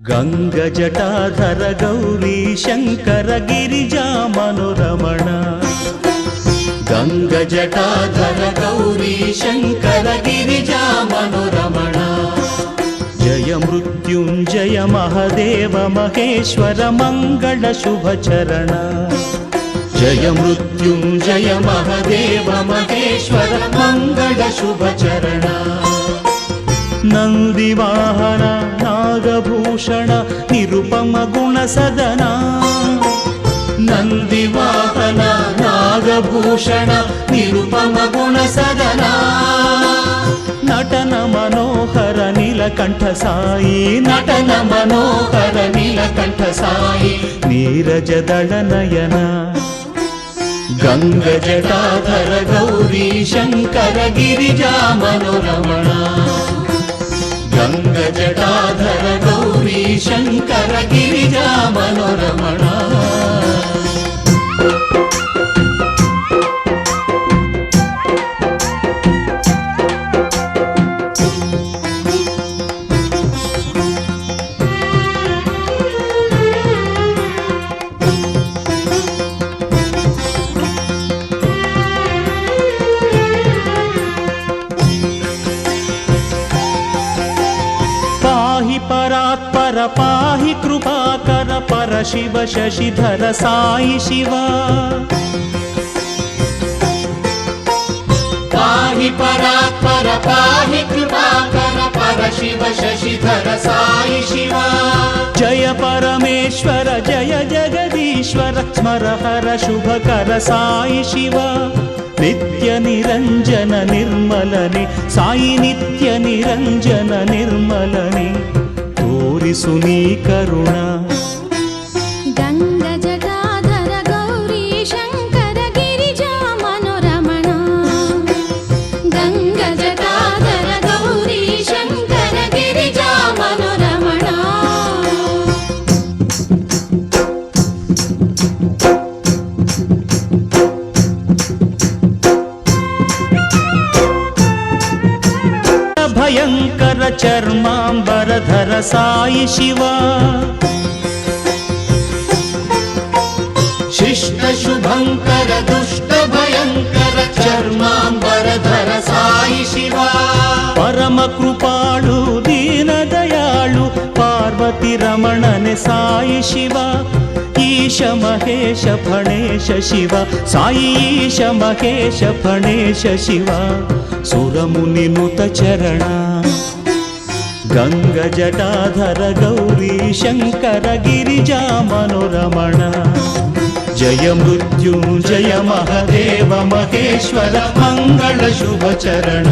गंगजटाधर गौरी शंकर गिरिजा मनोरमण गंगजटाधर गौरी शंकर गिरिजा मनोरमण जय मृत्युंजय महादेव महेश्वर मंगल शुभचरण जय मृत्युंजय महादेव महेश्वर मंगल शुभचरण नंदिवाहन नागभूषण निरुपम गुणसदना नंदिवाहन नागभूषण निरुपम गुणसदना नटन मनोहर नीलकंठ साई नटन मनोहर नीलकंठ साई नीरजदल नयन गंगजटाधर गौरी शंकर गिरिजा मनोरमण गंगजटाधर गौरी शंकर गिरिजा मनोरमण परात्पर पाहि कृपाकर पर शिव शशिधर साई शिव पाहि परात्पर पाहि कृपाकर पर शिव शशिधर साई शिव जय परमेश्वर जय जगदीश्वर स्मर हर शुभकर साई शिव नित्य निरंजन निर्मलने साई नित्य निरंजन निर्मलने तोरिसुनी करुणा गंगजटाधर गौरी शंकर गिरिजा मनोरमण गंगजटाधर गौरी शंकर गिरिजा मनोरमण भयंकर चर्मांबरधर साई शिव शिष्ट शुभंकर दुष्ट भयंकर चर्मांबरधर साई शिव परम कृपाळु दीन दयाळु पार्वती रमणने साई शिव ईश महेश फणेश शिव साई ईश महेश फणेश शिव सुरमुनिनुत चरण गंगजटाधर गौरी शंकर गिरिजा मनोरमण जय मृत्युंजय महादेव महेश्वर मंगल शुभचरण।